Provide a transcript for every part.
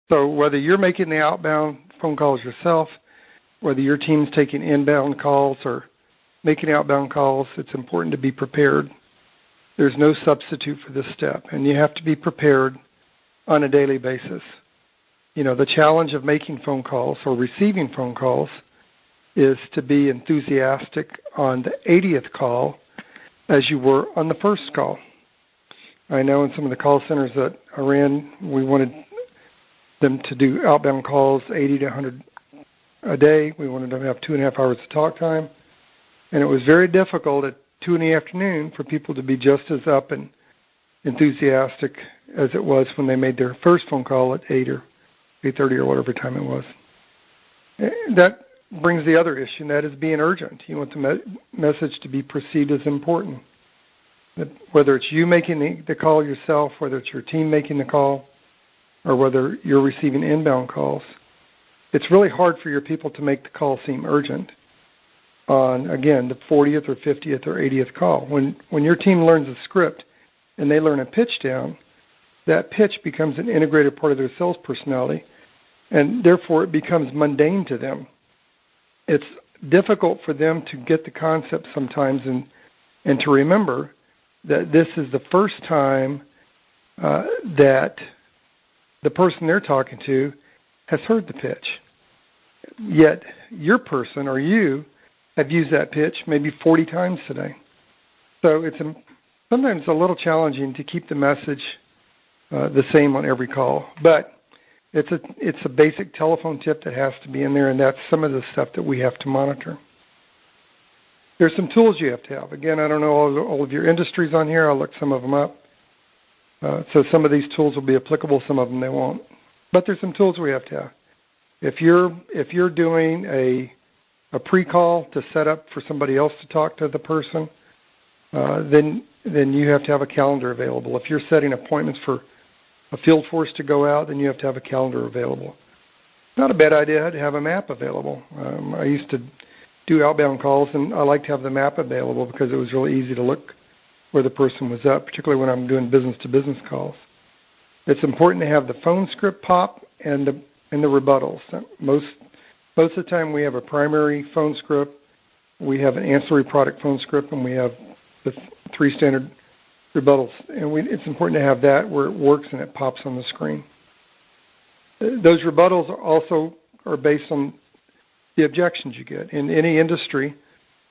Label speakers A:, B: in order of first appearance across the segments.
A: So whether you're making the outbound phone calls yourself, whether your team's taking inbound calls or making outbound calls, it's important to be prepared. There's no substitute for this step, and you have to be prepared on a daily basis. You know, the challenge of making phone calls or receiving phone calls is to be enthusiastic on the 80th call as you were on the first call. I know in some of the call centers that I ran, we wanted them to do outbound calls 80 to 100 a day. We wanted them to have 2.5 hours of talk time. And it was very difficult at 2 in the afternoon for people to be just as up and enthusiastic as it was when they made their first phone call at 8 or 8:30 or whatever time it was. That brings the other issue, and that is being urgent. You want the message to be perceived as important. That whether it's you making the call yourself, whether it's your team making the call, or whether you're receiving inbound calls, it's really hard for your people to make the call seem urgent on, again, the 40th or 50th or 80th call. When your team learns a script and they learn a pitch down, that pitch becomes an integrated part of their sales personality, and therefore it becomes mundane to them. It's difficult for them to get the concept sometimes and to remember that this is the first time that the person they're talking to has heard the pitch. Yet your person or you have used that pitch maybe 40 times today. So it's sometimes a little challenging to keep the message the same on every call. But it's a basic telephone tip that has to be in there, and that's some of the stuff that we have to monitor. There's some tools you have to have. Again, I don't know all of your industries on here. I'll look some of them up. So some of these tools will be applicable, some of them they won't. But there's some tools we have to have. If you're doing a pre-call to set up for somebody else to talk to the person, then you have to have a calendar available. If you're setting appointments for a field force to go out, then you have to have a calendar available. Not a bad idea to have a map available. I used to do outbound calls, and I like to have the map available because it was really easy to look where the person was at, particularly when I'm doing business-to-business calls. It's important to have the phone script pop and the rebuttals. Most of the time we have a primary phone script, we have an ancillary product phone script, and we have the 3 standard rebuttals. And it's important to have that where it works and it pops on the screen. Those rebuttals also are based on the objections you get. In any industry,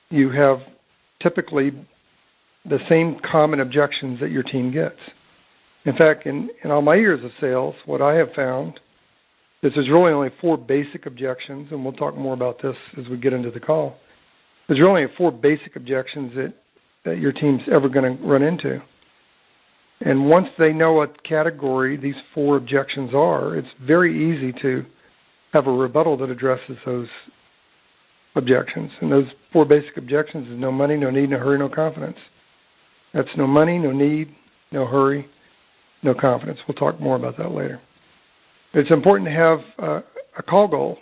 A: you have typically the same common objections that your team gets. In fact, in all my years of sales, what I have found is there's really only 4 basic objections, and we'll talk more about this as we get into the call. There's only 4 basic objections that your team's ever going to run into. And once they know what category these 4 objections are, it's very easy to have a rebuttal that addresses those objections. And those 4 basic objections is no money, no need, no hurry, no confidence. That's no money, no need, no hurry, no confidence. We'll talk more about that later. It's important to have a call goal.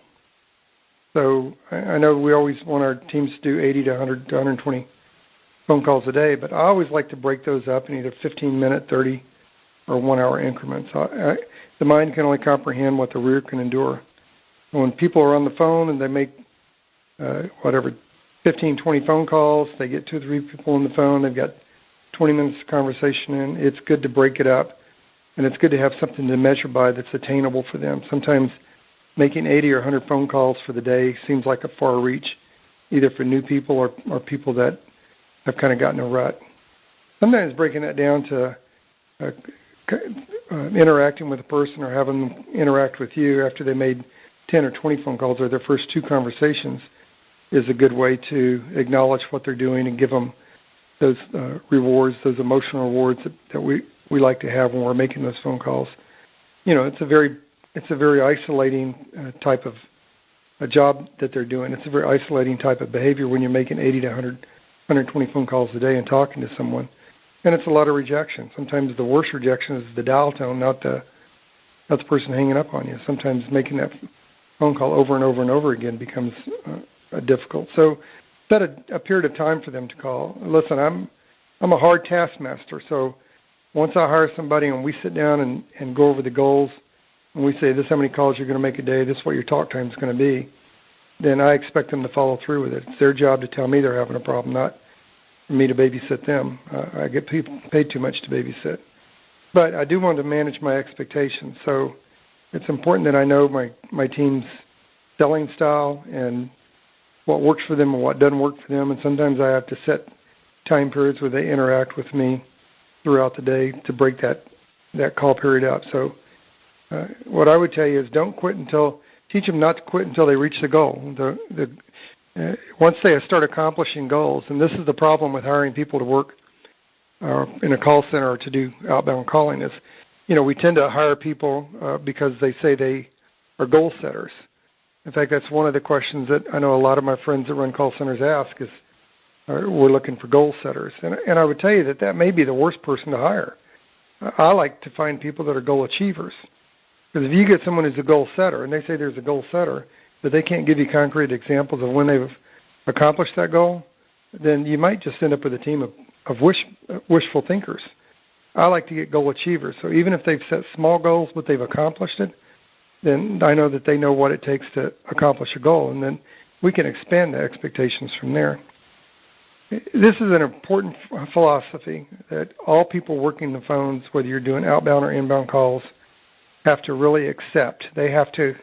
A: So I know we always want our teams to do 80 to 100 to 120 phone calls a day, but I always like to break those up in either 15-minute, 30, or 1-hour increments. The mind can only comprehend what the rear can endure. When people are on the phone and they make 15, 20 phone calls, they get 2 or 3 people on the phone, they've got 20 minutes of conversation in, it's good to break it up, and it's good to have something to measure by that's attainable for them. Sometimes making 80 or 100 phone calls for the day seems like a far reach, either for new people or people that have kind of gotten a rut. Sometimes breaking that down to interacting with a person or having them interact with you after they made 10 or 20 phone calls or their first 2 conversations is a good way to acknowledge what they're doing and give them those rewards, those emotional rewards that we like to have when we're making those phone calls. You know, it's a very isolating type of a job that they're doing. It's a very isolating type of behavior when you're making 80 to 100, 120 phone calls a day and talking to someone. And it's a lot of rejection. Sometimes the worst rejection is the dial tone, not the person hanging up on you. Sometimes making that phone call over and over and over again becomes difficult. So set a period of time for them to call. Listen, I'm a hard taskmaster, so once I hire somebody and we sit down and go over the goals, and we say this is how many calls you're going to make a day, this is what your talk time is going to be, then I expect them to follow through with it. It's their job to tell me they're having a problem, not for me to babysit them. I get paid too much to babysit. But I do want to manage my expectations. So it's important that I know my team's selling style and what works for them and what doesn't work for them. And sometimes I have to set time periods where they interact with me throughout the day to break that call period up. So what I would tell you is teach them not to quit until they reach the goal. Once they start accomplishing goals, and this is the problem with hiring people to work in a call center or to do outbound calling is, we tend to hire people because they say they are goal setters. In fact, that's one of the questions that I know a lot of my friends that run call centers ask is, we're looking for goal setters. And I would tell you that may be the worst person to hire. I like to find people that are goal achievers. Because if you get someone who's a goal setter, and they say there's a goal setter, but they can't give you concrete examples of when they've accomplished that goal, then you might just end up with a team of wishful thinkers. I like to get goal achievers. So even if they've set small goals, but they've accomplished it, then I know that they know what it takes to accomplish a goal, and then we can expand the expectations from there. This is an important philosophy that all people working the phones, whether you're doing outbound or inbound calls, have to really accept. They have to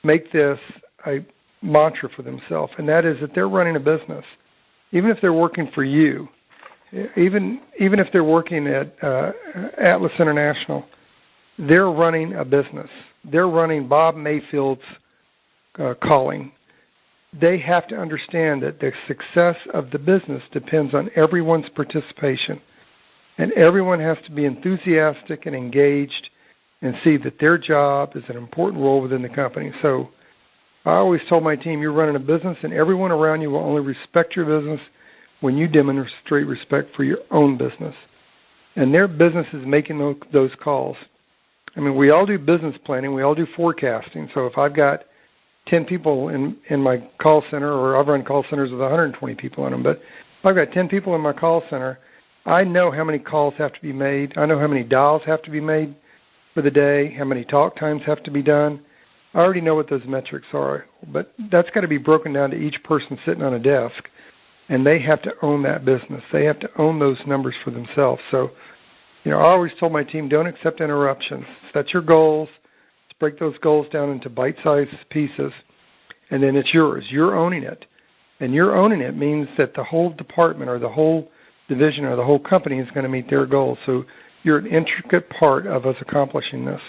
A: make this a mantra for themselves, and that is that they're running a business. Even if they're working for you, even if they're working at Atlas International, they're running a business. They're running Bob Mayfield's calling. They have to understand that the success of the business depends on everyone's participation, and everyone has to be enthusiastic and engaged and see that their job is an important role within the company. So I always told my team, you're running a business, and everyone around you will only respect your business when you demonstrate respect for your own business. And their business is making those calls. I mean, we all do business planning. We all do forecasting. So if I've got 10 people in my call center, or I've run call centers with 120 people in them, but if I've got 10 people in my call center, I know how many calls have to be made. I know how many dials have to be made for the day, how many talk times have to be done. I already know what those metrics are, but that's got to be broken down to each person sitting on a desk, and they have to own that business. They have to own those numbers for themselves. So, I always told my team, don't accept interruptions. Set your goals. Let's break those goals down into bite-sized pieces, and then it's yours. You're owning it. And you're owning it means that the whole department or the whole division or the whole company is going to meet their goals. So you're an intricate part of us accomplishing this.